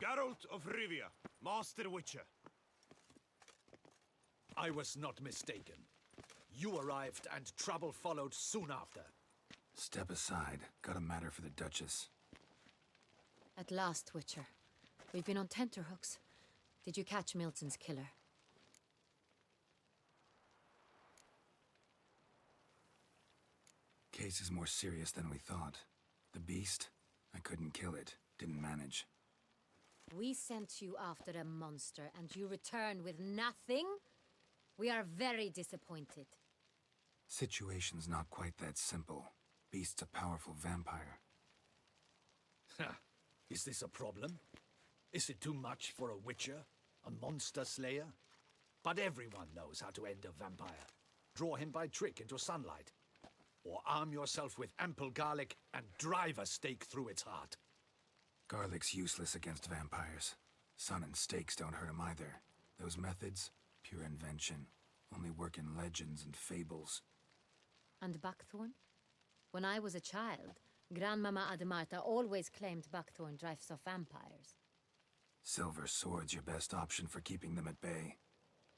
Geralt of Rivia, Master Witcher. I was not mistaken. You arrived and trouble followed soon after. Step aside. Got a matter for the Duchess. At last, Witcher. We've been on tenterhooks. Did you catch Milton's killer? Case is more serious than we thought. The beast? I couldn't kill it. Didn't manage. We sent you after a monster and you return with nothing? We are very disappointed. Situation's not quite that simple. Beast's a powerful vampire. Ha! Is this a problem? Is it too much for a Witcher? A monster slayer? But everyone knows how to end a vampire. Draw him by trick into sunlight. Or arm yourself with ample garlic and drive a stake through its heart. Garlic's useless against vampires. Sun and stakes don't hurt him either. Those methods, pure invention. Only work in legends and fables. And buckthorn? When I was a child, Grandmama Ademarta always claimed buckthorn drives off vampires. Silver sword's your best option for keeping them at bay.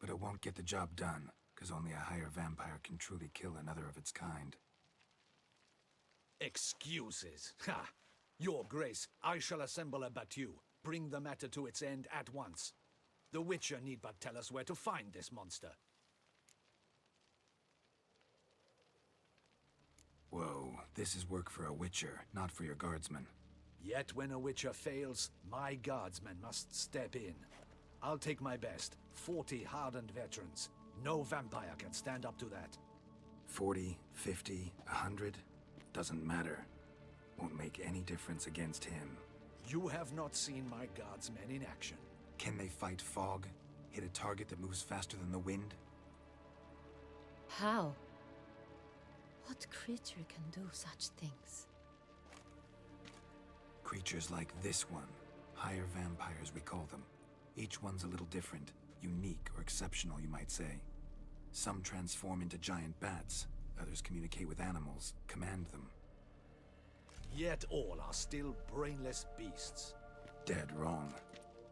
But it won't get the job done, because only a higher vampire can truly kill another of its kind. Excuses. Ha! Your Grace, I shall assemble a battue. Bring the matter to its end at once. The Witcher need but tell us where to find this monster. Whoa, this is work for a Witcher, not for your guardsmen. Yet when a Witcher fails, my guardsmen must step in. I'll take my best. 40 hardened veterans. No vampire can stand up to that. 40, 50, 100? Doesn't matter. Won't make any difference against him. You have not seen my guardsmen in action. Can they fight fog? Hit a target that moves faster than the wind? How? What creature can do such things? Creatures like this one. Higher vampires, we call them. Each one's a little different. Unique or exceptional, you might say. Some transform into giant bats. Others communicate with animals, command them. Yet all are still brainless beasts. Dead wrong.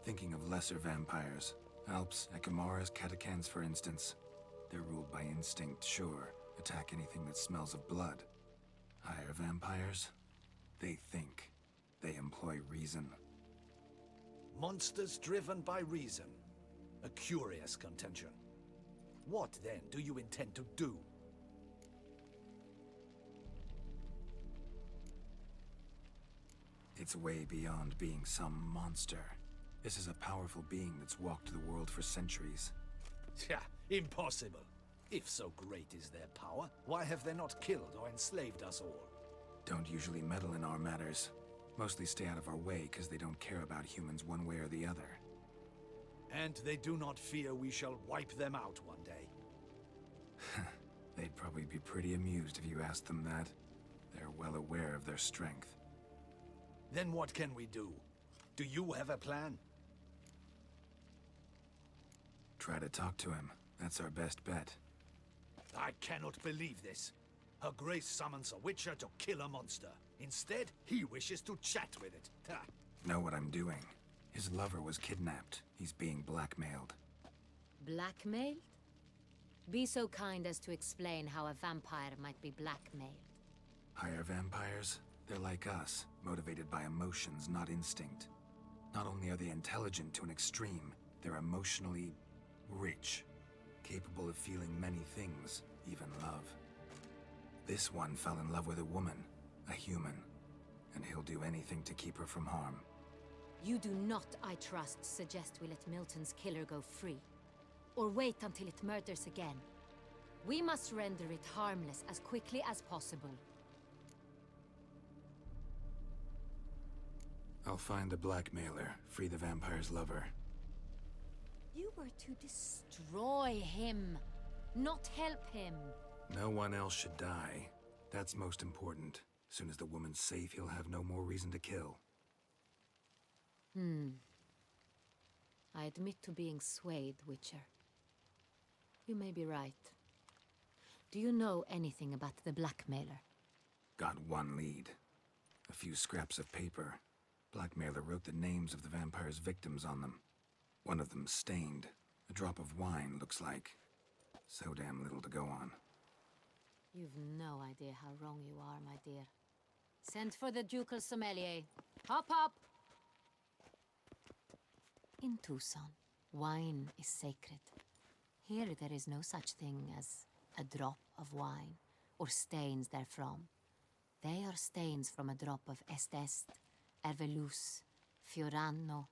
Thinking of lesser vampires. Alps, Ekamaras, Catacans, for instance. They're ruled by instinct, sure. Attack anything that smells of blood. Higher vampires? They think. They employ reason. Monsters driven by reason. A curious contention. What, then, do you intend to do? It's way beyond being some monster. This is a powerful being that's walked the world for centuries. Yeah, impossible. If so great is their power, why have they not killed or enslaved us all? Don't usually meddle in our matters. Mostly stay out of our way because they don't care about humans one way or the other. And they do not fear we shall wipe them out one day. They'd probably be pretty amused if you asked them that. They're well aware of their strength. Then what can we do? Do you have a plan? Try to talk to him. That's our best bet. I cannot believe this. Her Grace summons a Witcher to kill a monster. Instead, he wishes to chat with it. Ha. Know what I'm doing. His lover was kidnapped. He's being blackmailed. Blackmailed? Be so kind as to explain how a vampire might be blackmailed. Higher vampires? They're like us, motivated by emotions, not instinct. Not only are they intelligent to an extreme, they're emotionally rich. Capable of feeling many things, even love. This one fell in love with a woman, a human, and he'll do anything to keep her from harm. You do not, I trust, suggest we let Milton's killer go free. Or wait until it murders again. We must render it harmless as quickly as possible. I'll find the blackmailer, free the vampire's lover. You were to destroy him, not help him. No one else should die. That's most important. As soon as the woman's safe, he'll have no more reason to kill. I admit to being swayed, Witcher. You may be right. Do you know anything about the blackmailer? Got one lead. A few scraps of paper. Blackmailer wrote the names of the vampire's victims on them. One of them stained. A drop of wine, looks like. So damn little to go on. You've no idea how wrong you are, my dear. Send for the ducal sommelier. Hop, hop! In Tucson, wine is sacred. Here there is no such thing as a drop of wine, or stains therefrom. They are stains from a drop of Est, Ervelus, Fiorano.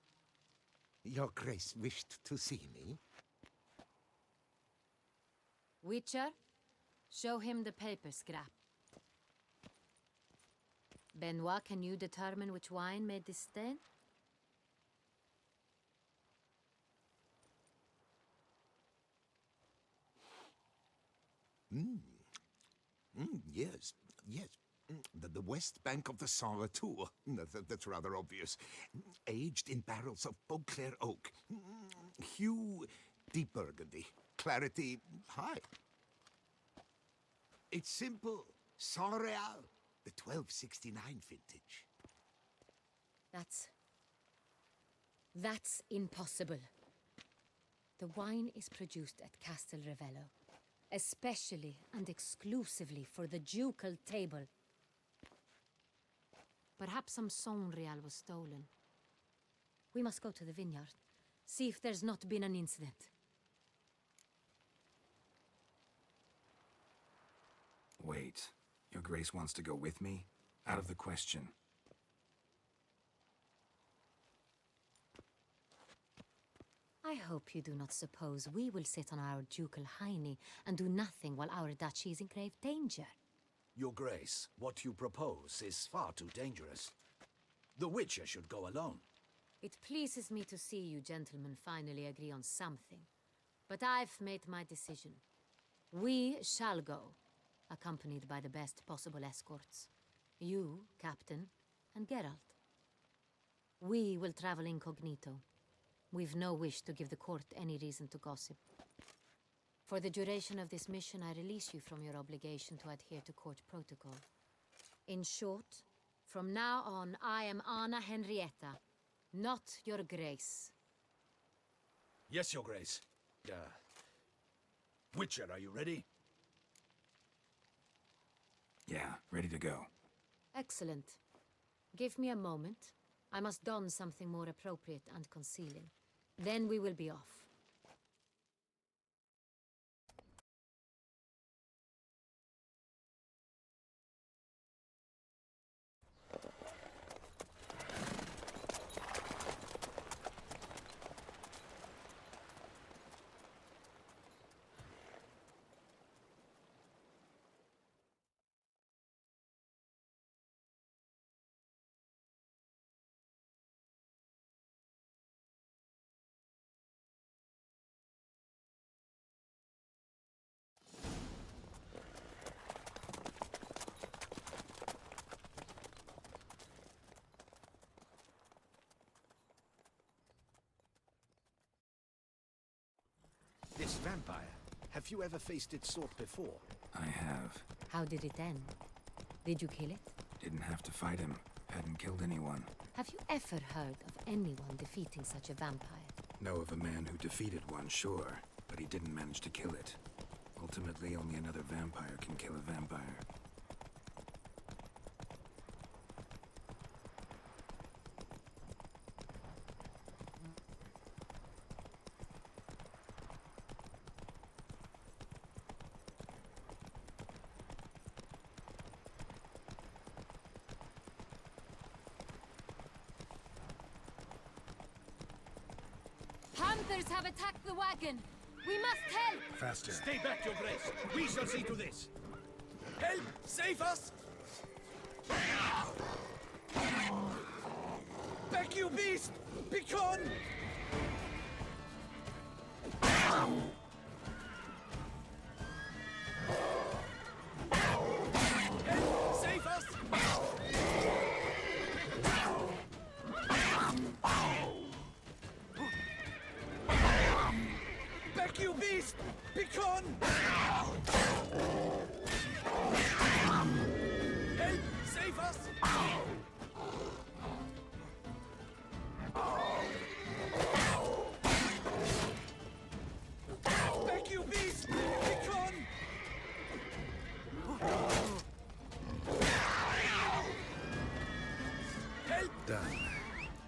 Your Grace wished to see me? Witcher, show him the paper scrap. Benoit, can you determine which wine made this stain? Yes, yes. The west bank of the Saint Retour. That's rather obvious. Aged in barrels of Beauclair oak. Hue, deep burgundy. Clarity, high. It's simple. Saint Real, the 1269 vintage. That's impossible. The wine is produced at Castel Ravello, especially and exclusively for the ducal table. Perhaps some Saint Real was stolen. We must go to the vineyard, see if there's not been an incident. Wait. Your Grace wants to go with me? Out of the question. I hope you do not suppose we will sit on our ducal hiney and do nothing while our duchy is in grave danger. Your Grace, what you propose is far too dangerous. The Witcher should go alone. It pleases me to see you gentlemen finally agree on something. But I've made my decision. We shall go, accompanied by the best possible escorts. You, Captain, and Geralt. We will travel incognito. We've no wish to give the court any reason to gossip. For the duration of this mission, I release you from your obligation to adhere to court protocol. In short, from now on, I am Anna Henrietta, not your Grace. Yes, Your Grace. Witcher, are you ready? Yeah, ready to go. Excellent. Give me a moment. I must don something more appropriate and concealing. Then we will be off. This vampire, have you ever faced its sort before? I have. How did it end? Did you kill it? Didn't have to fight him. Hadn't killed anyone. Have you ever heard of anyone defeating such a vampire? Know of a man who defeated one, sure, but he didn't manage to kill it. Ultimately, only another vampire can kill a vampire. Hunters have attacked the wagon! We must help! Faster. Stay back, Your Grace. We shall see to this. Help! Save us! Back, you beast! Begone! Help! Save us! Back, you beast! Begone! Help! Save us! done.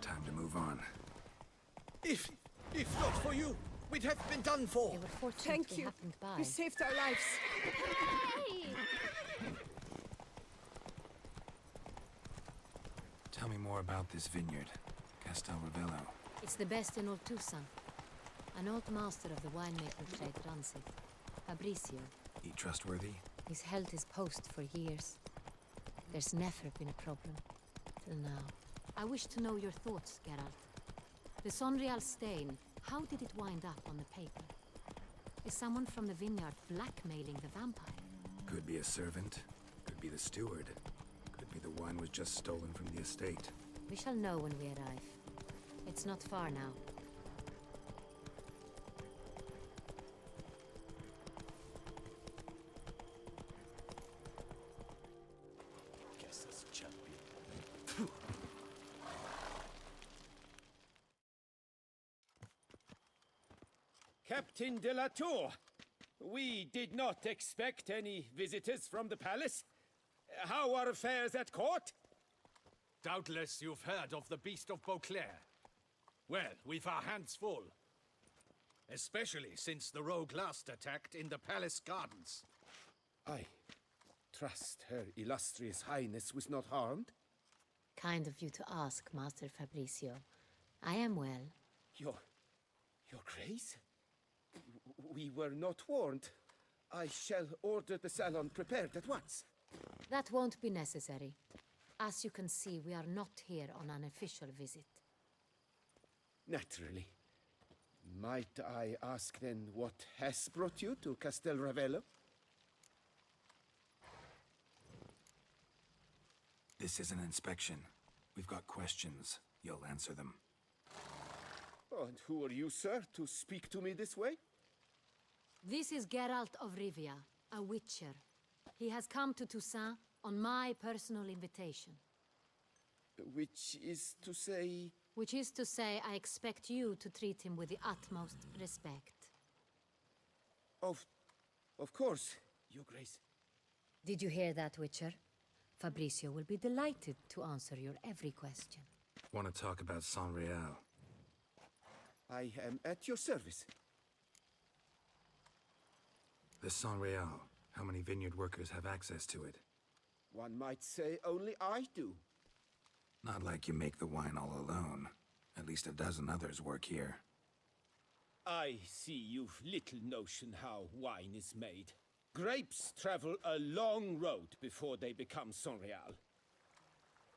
Time to move on. If not for you, we'd have been done for. They were fortunate Thank we you. happened by. You saved our lives. Tell me more about this vineyard, CASTEL RAVELLO. It's the best in all Tucson. An old master of the winemaking trade runs it. Fabrizio. He trustworthy? He's held his post for years. There's never been a problem. Till now. I wish to know your thoughts, Geralt. The Sonreal stain, how did it wind up on the paper? Is someone from the vineyard blackmailing the vampire? Could be a servant, could be the steward, could be the wine was just stolen from the estate. We shall know when we arrive. It's not far now. Guess this champion. Captain de la Tour, we did not expect any visitors from the palace. How are affairs at court? Doubtless you've heard of the Beast of Beauclair. Well, we've our hands full. Especially since the rogue last attacked in the palace gardens. I trust Her Illustrious Highness was not harmed. Kind of you to ask, Master Fabrizio. I am well. Your Grace? We were not warned. I shall order the salon prepared at once. That won't be necessary. As you can see, we are not here on an official visit. Naturally. Might I ask then what has brought you to Castel Ravello? This is an inspection. We've got questions. You'll answer them. Oh, and who are you, sir, to speak to me this way? This is Geralt of Rivia, a witcher. He has come to Toussaint on my personal invitation. Which is to say... Which is to say, I expect you to treat him with the utmost respect. Of course, Your Grace. Did you hear that, Witcher? Fabrizio will be delighted to answer your every question. Want to talk about Sonreal? I am at your service. The Sonreal. How many vineyard workers have access to it? One might say only I do. Not like you make the wine all alone. At least a dozen others work here. I see you've little notion how wine is made. Grapes travel a long road before they become Sonreal.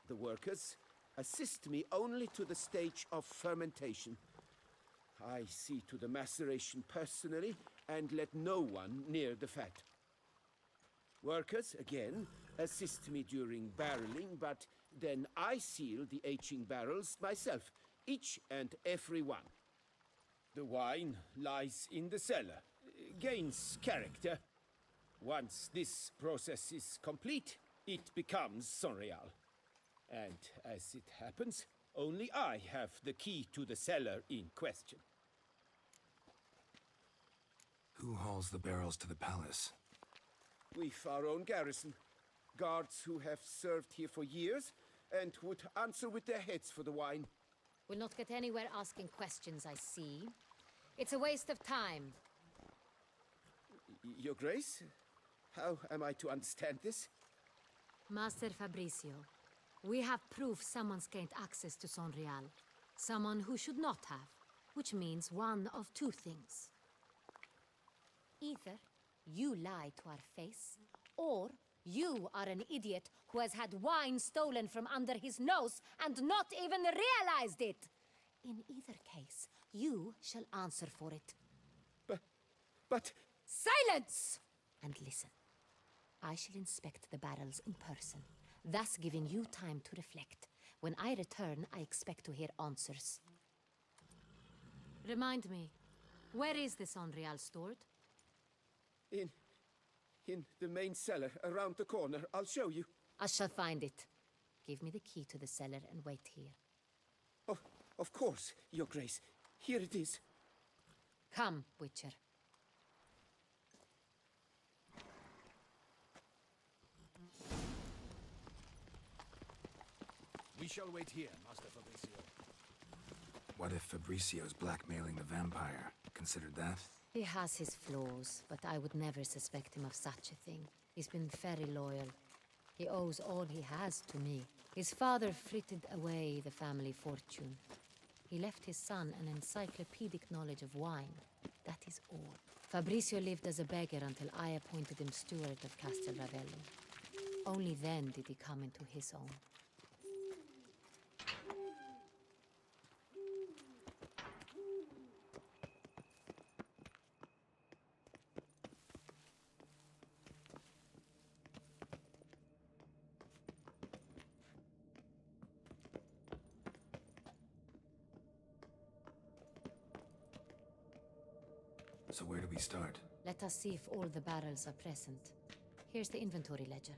The workers assist me only to the stage of fermentation. I see to the maceration personally and let no one near the fat. Workers, again, assist me during barreling, but then I seal the aging barrels myself, each and every one. The wine lies in the cellar, gains character. Once this process is complete, it becomes Sonreal. And as it happens, only I have the key to the cellar in question. Who hauls the barrels to the palace? We've our own garrison. Guards who have served here for years and would answer with their heads for the wine. We'll not get anywhere asking questions, I see. It's a waste of time. Your Grace? How am I to understand this? Master Fabrizio, we have proof someone's gained access to Sonreal. Someone who should not have, which means one of two things. Either you lie to our face, or you are an idiot who has had wine stolen from under his nose and not even realized it. In either case, you shall answer for it. But... Silence! And listen. I shall inspect the barrels in person, thus giving you time to reflect. When I return, I expect to hear answers. Remind me, where is this Sonreal stored? In the main cellar, around the corner. I'll show you. I shall find it. Give me the key to the cellar and wait here. Oh, of course, Your Grace. Here it is. Come, Witcher. We shall wait here, Master Fabrizio. What if Fabricio's blackmailing the vampire? Considered that? He has his flaws, but I would never suspect him of such a thing. He's been very loyal. He owes all he has to me. His father frittered away the family fortune. He left his son an encyclopedic knowledge of wine. That is all. Fabrizio lived as a beggar until I appointed him steward of Castel Ravello. Only then did he come into his own. So where do we start? Let us see if all the barrels are present. Here's the inventory ledger.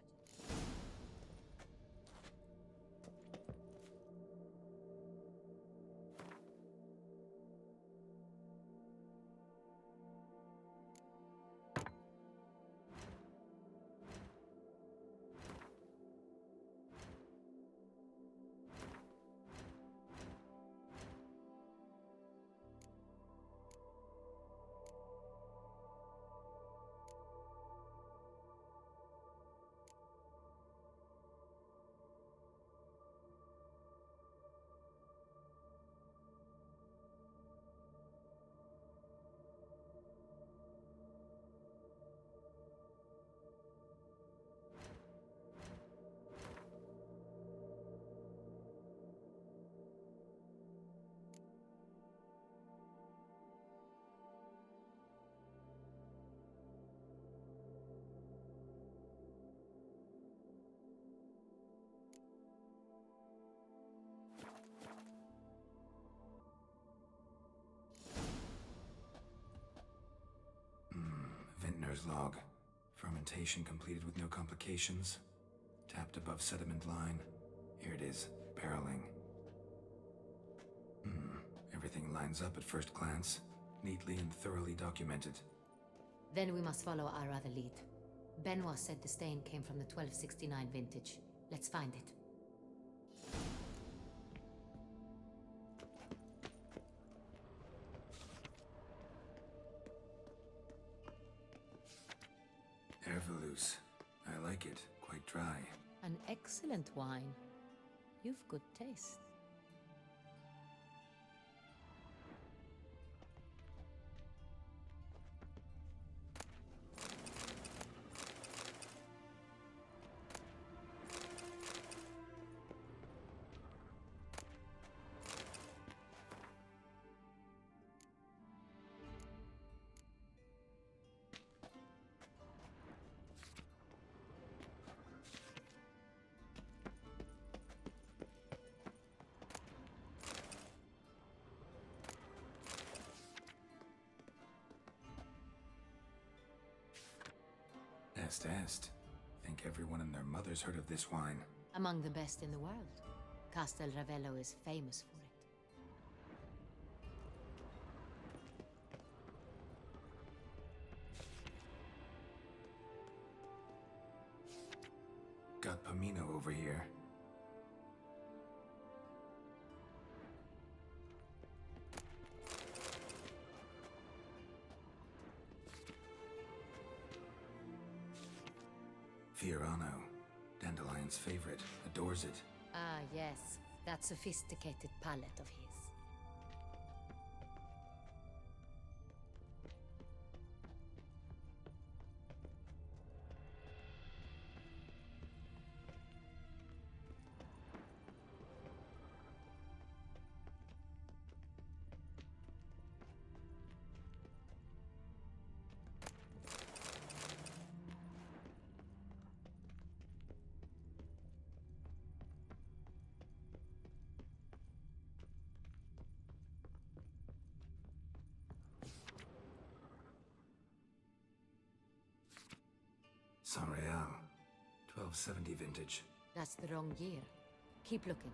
Vintner's log. Fermentation completed with no complications. Tapped above sediment line. Here it is. Barreling. Everything lines up at first glance. Neatly and thoroughly documented. Then we must follow our other lead. Benoit said the stain came from the 1269 vintage. Let's find it. Ervelous. I like it. Quite dry. An excellent wine. You've good taste. Est. Think everyone and their mother's heard of this wine. Among the best in the world. Castel Ravello is famous for it. Got Pomino over here. Fiorano. Dandelion's favorite. Adores it. Ah, yes. That sophisticated palate of his. San Real. 1270 vintage. That's the wrong year. Keep looking.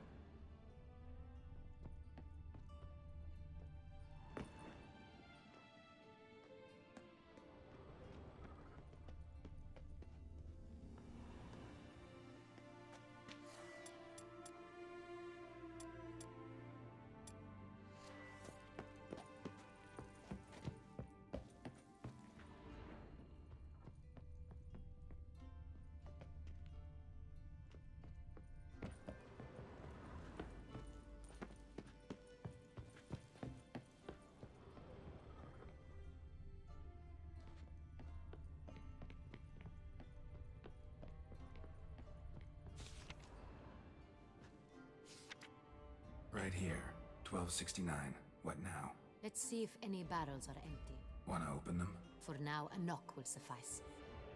Right here. 1269. What now? Let's see if any barrels are empty. Wanna open them? For now, a knock will suffice.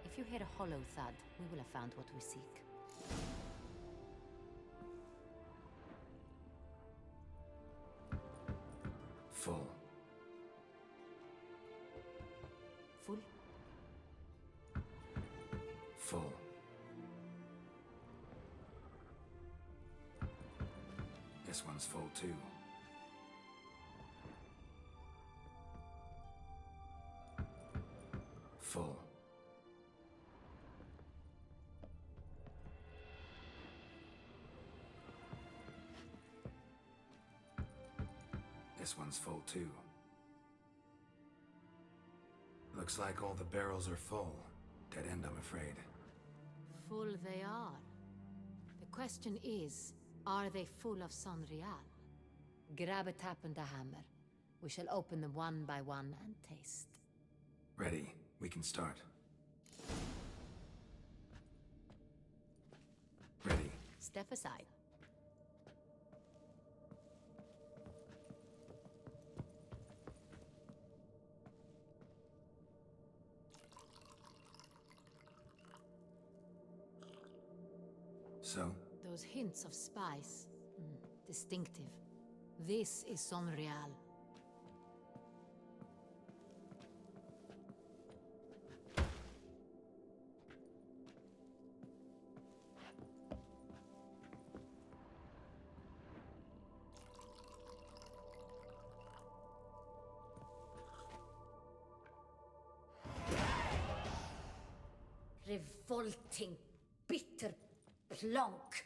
If you hear a hollow thud, we will have found what we seek. Full. Full? Full. This one's full too. Full. This one's full too. Looks like all the barrels are full. Dead end, I'm afraid. Full they are. The question is, are they full of Sonreal? Grab a tap and a hammer. We shall open them one by one and taste. Ready. We can start. Ready. Step aside. So? Those hints of spice. Distinctive. This is Sonreal. Revolting, bitter plonk.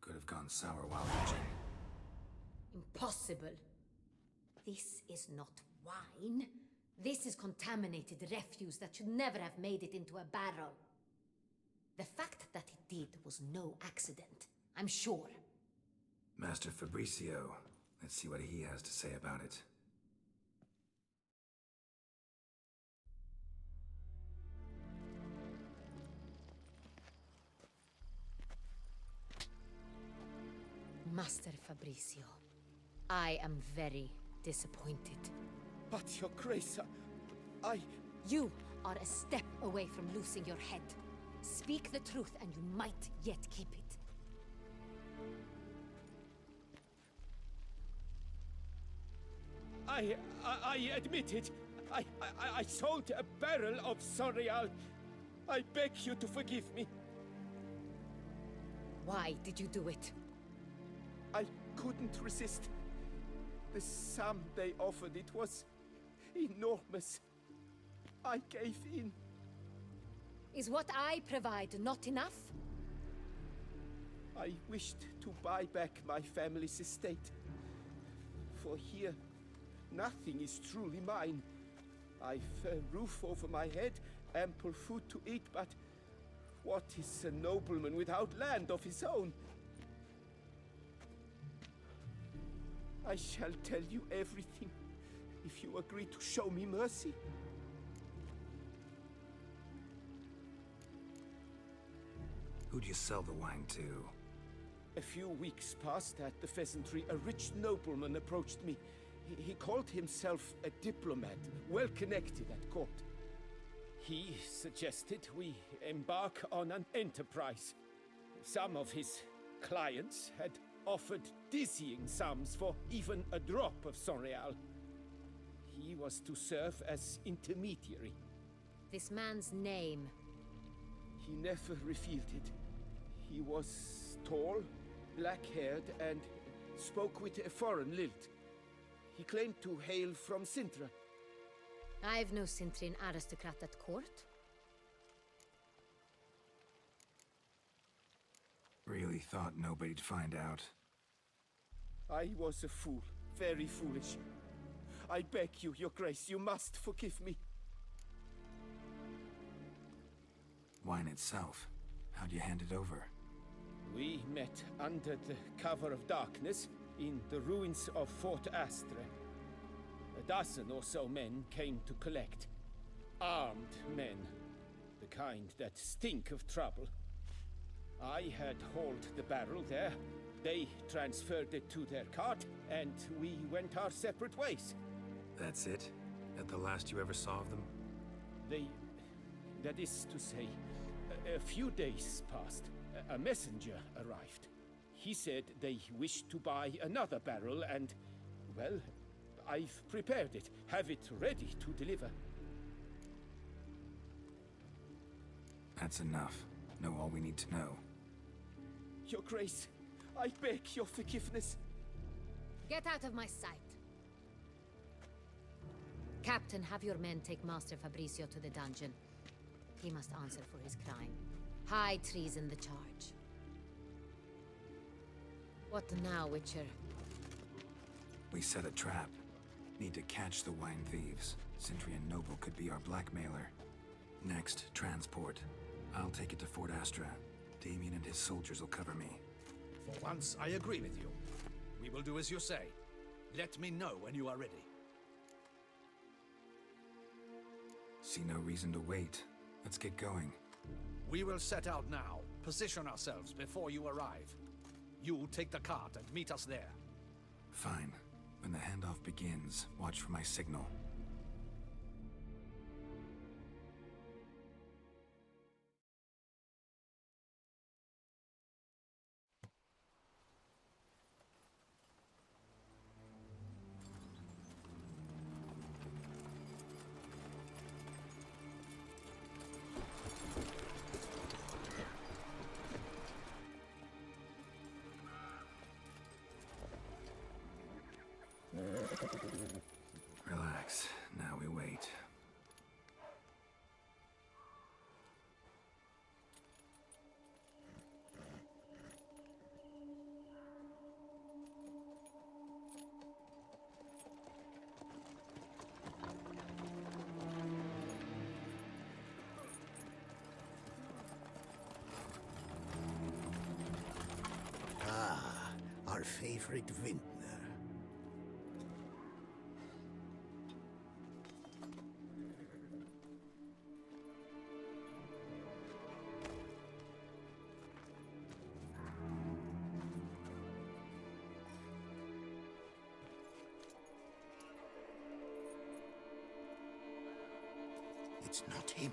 Could have gone sour while aging. Impossible. This is not wine. This is contaminated refuse that should never have made it into a barrel. The fact that it did was no accident, I'm sure. Master Fabricio. Let's see what he has to say about it. Master Fabricio, I am very disappointed. But, Your Grace, I... You are a step away from losing your head. Speak the truth and you might yet keep it. I admit it. I sold a barrel of Sonreal. I beg you to forgive me. Why did you do it? I couldn't resist. The sum they offered, it was enormous. I gave in. Is what I provide not enough? I wished to buy back my family's estate. For here, nothing is truly mine. I've a roof over my head, ample food to eat, but what is a nobleman without land of his own? I shall tell you everything, if you agree to show me mercy. Who'd you sell the wine to? A few weeks past at the pheasantry, a rich nobleman approached me. He called himself a diplomat, well connected at court. He suggested we embark on an enterprise. Some of his clients had offered dizzying sums for even a drop of Sonreal. He was to serve as intermediary. This man's name. He never revealed it. He was tall, black-haired, and spoke with a foreign lilt. He claimed to hail from CINTRA. I've no Cintran aristocrat at court. Really thought nobody'd find out. I was a fool, very foolish. I beg you, Your Grace, you must forgive me. Wine itself. How'd you hand it over? We met under the cover of darkness in the ruins of Fort Astre. A dozen or so men came to collect. Armed men. The kind that stink of trouble. I had hauled the barrel there, They transferred it to their cart, and we went our separate ways. That's it? That the last you ever saw of them? That is to say, a few days passed. A messenger arrived. He said they wished to buy another barrel and, well, I've prepared it. Have it ready to deliver. That's enough. Know all we need to know. Your Grace, I beg your forgiveness. Get out of my sight. Captain, have your men take Master Fabricio to the dungeon. He must answer for his crime. High treason the charge. What now, Witcher? We set a trap. Need to catch the wine thieves. Cintrian Noble could be our blackmailer. Next, transport. I'll take it to Fort Astra. Damien and his soldiers will cover me. For once, I agree with you. We will do as you say. Let me know when you are ready. See no reason to wait. Let's get going. We will set out now. Position ourselves before you arrive. You'll take the cart and meet us there. Fine. When the handoff begins, watch for my signal. Relax. Now we wait. Ah, our favorite vintner. It's not him.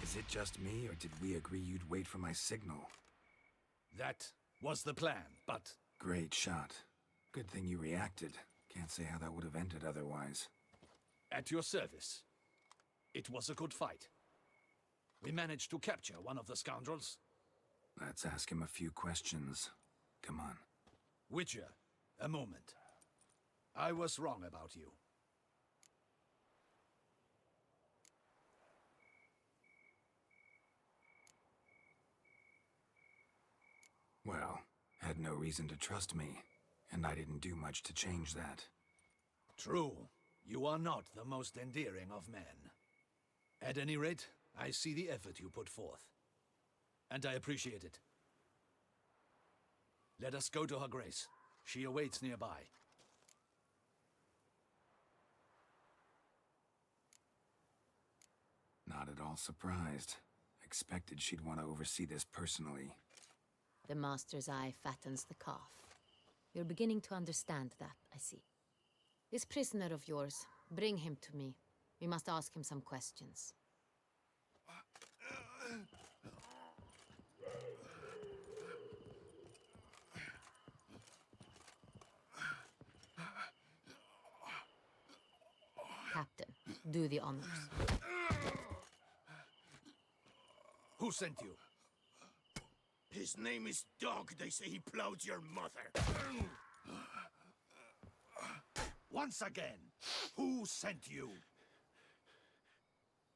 Is it just me, or did we agree you'd wait for my signal? That was the plan, but Great shot. Good thing you reacted. Can't say how that would have ended otherwise. at your service. It was a good fight. We managed to capture one of the scoundrels. Let's ask him a few questions. Come on. Witcher, a moment. I was wrong about you. Well, had no reason to trust me, and I didn't do much to change that. True. You are not the most endearing of men. At any rate, I see the effort you put forth. And I appreciate it. Let us go to her grace. She awaits nearby. Not at all surprised. Expected she'd want to oversee this personally. The master's eye fattens the calf. You're beginning to understand that, I see. This prisoner of yours, bring him to me. We must ask him some questions. Captain, do the honors. Who sent you? His name is Dog. They say he plowed your mother. Once again, who sent you?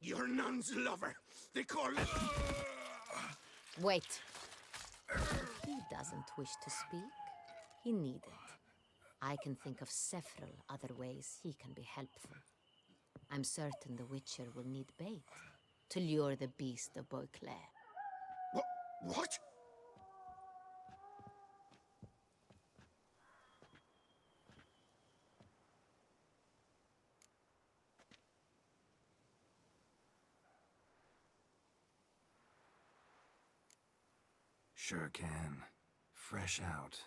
Your nun's lover. They call it... Wait. If he doesn't wish to speak, he needn't. I can think of several other ways he can be helpful. I'm certain the Witcher will need bait to lure the beast of Beauclair. What? Sure can. Fresh out.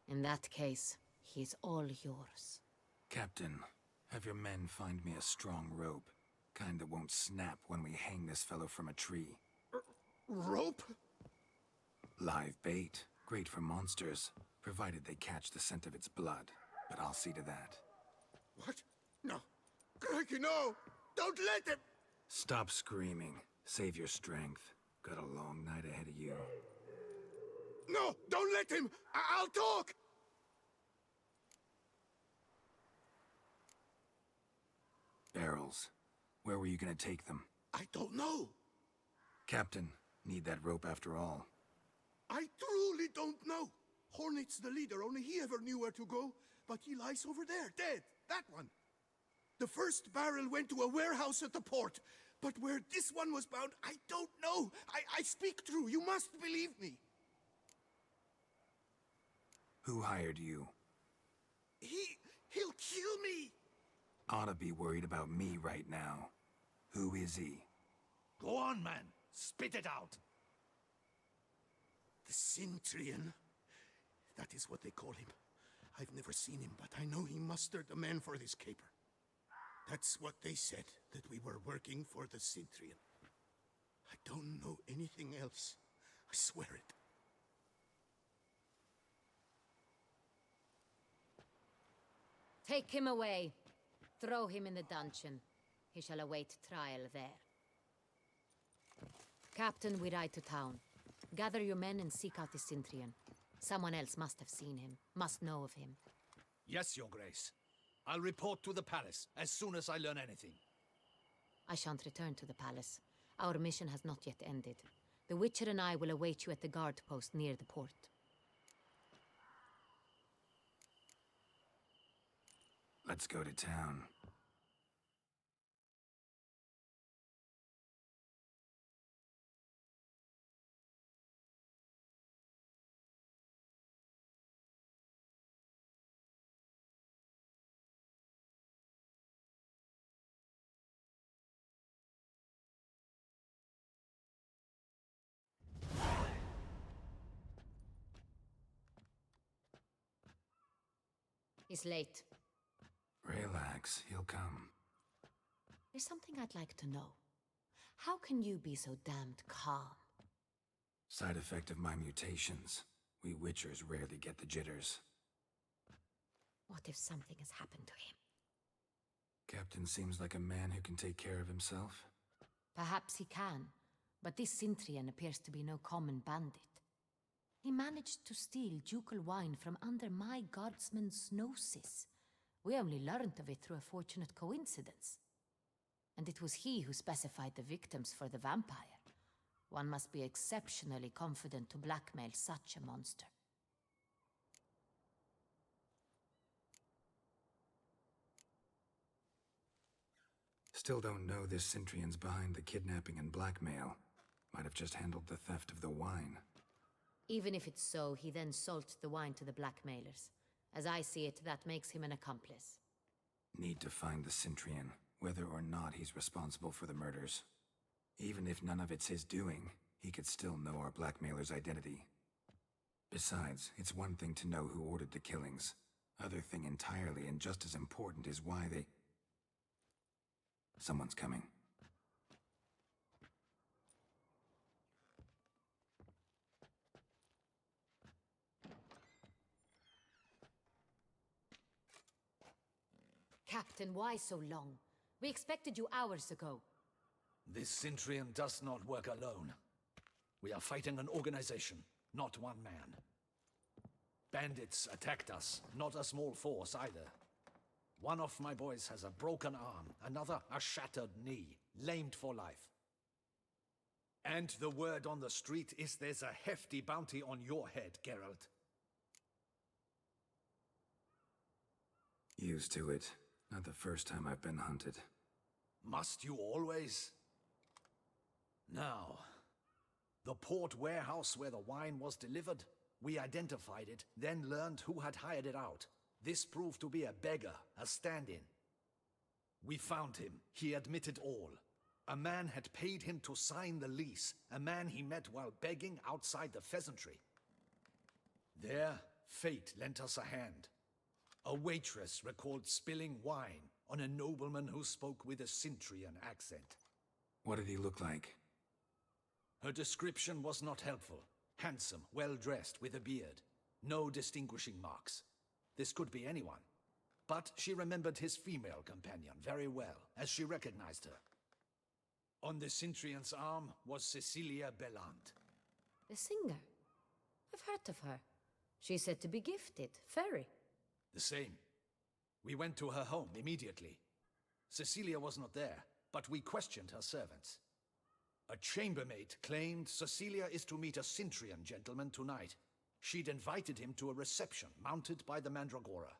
In that case, he's all yours. Captain, have your men find me a strong rope. Kind that won't snap when we hang this fellow from a tree. Rope? Live bait. Great for monsters, provided they catch the scent of its blood. But I'll see to that. What? No. Crikey, no! Don't let him! Stop screaming. Save your strength. Got a long night ahead of you. No! Don't let him! I'll talk! Barrels. Where were you gonna take them? I don't know. Captain, need that rope after all. I truly don't know. Hornet's the leader, only he ever knew where to go. But he lies over there, dead. That one. The first barrel went to a warehouse at the port. But where this one was bound, I don't know. I speak true. You must believe me. Who hired you? He'll kill me. Oughta be worried about me right now. Who is he? Go on, man. Spit it out. The Cintrian. That is what they call him. I've never seen him, but I know he mustered the men for this caper. That's what they said, that we were working for the Cintrian. I don't know anything else. I swear it. Take him away. Throw him in the dungeon. He shall await trial there. Captain, we ride to town. Gather your men and seek out the Cintrian. Someone else must have seen him, must know of him. Yes, Your Grace. I'll report to the palace as soon as I learn anything. I shan't return to the palace. Our mission has not yet ended. The Witcher and I will await you at the guard post near the port. Let's go to town. He's late. Relax, he'll come. There's something I'd like to know. How can you be so damned calm? Side effect of my mutations. We Witchers rarely get the jitters. What if something has happened to him? Captain seems like a man who can take care of himself. Perhaps he can, But this Cintrian appears to be no common bandit. He managed to steal ducal wine from under my guardsman's noses. We only learned of it through a fortunate coincidence. And it was he who specified the victims for the vampire. One must be exceptionally confident to blackmail such a monster. Still don't know this Cintrian's behind the kidnapping and blackmail. Might have just handled the theft of the wine. Even if it's so, he then sold the wine to the blackmailers. As I see it, that makes him an accomplice. Need to find the Cintrian, whether or not he's responsible for the murders. Even if none of it's his doing, he could still know our blackmailer's identity. Besides, it's one thing to know who ordered the killings. Other thing entirely, and just as important, is why they... Someone's coming. Captain, why so long? We expected you hours ago. This Cintrian does not work alone. We are fighting an organization, not one man. Bandits attacked us, not a small force either. One of my boys has a broken arm, another a shattered knee, lamed for life. And the word on the street is there's a hefty bounty on your head, Geralt. Used to it. Not the first time I've been hunted. Must you always? Now, the port warehouse where the wine was delivered, we identified it, then learned who had hired it out. This proved to be a beggar, a stand-in. We found him. He admitted all. A man had paid him to sign the lease, a man he met while begging outside the pheasantry. There, fate lent us a hand. A waitress recalled spilling wine on a nobleman who spoke with a Cintrian accent. What did he look like? Her description was not helpful. Handsome, well-dressed, with a beard. No distinguishing marks. This could be anyone. But she remembered his female companion very well, as she recognized her. On the Cintrian's arm was Cecilia Bellant. The singer? I've heard of her. She's said to be gifted, very. The same. We went to her home immediately. Cecilia was not there, but we questioned her servants. A chambermaid claimed Cecilia is to meet a Cintrian gentleman tonight. She'd invited him to a reception mounted by the Mandragora.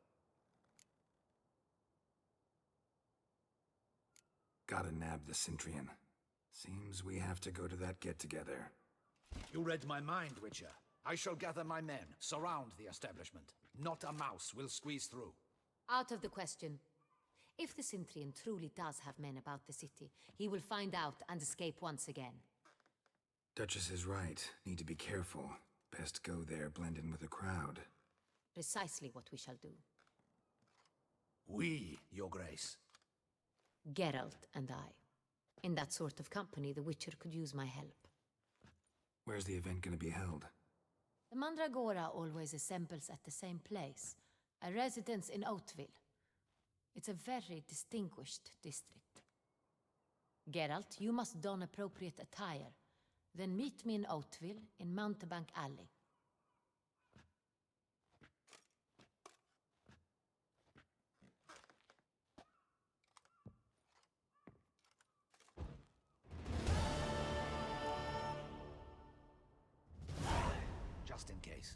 Gotta nab the Cintrian. Seems we have to go to that get-together. You read my mind, Witcher. I shall gather my men, surround the establishment. Not a mouse will squeeze through. Out of the question. If the Cintrian truly does have men about the city, he will find out and escape once again. Duchess is right. Need to be careful. Best go there, blend in with the crowd. Precisely what we shall do. We, Your Grace. Geralt and I. In that sort of company, the Witcher could use my help. Where's the event gonna be held? The Mandragora always assembles at the same place, a residence in Oatville. It's a very distinguished district. Geralt, you must don appropriate attire. Then meet me in Oatville, in Mountebank Alley. Just in case.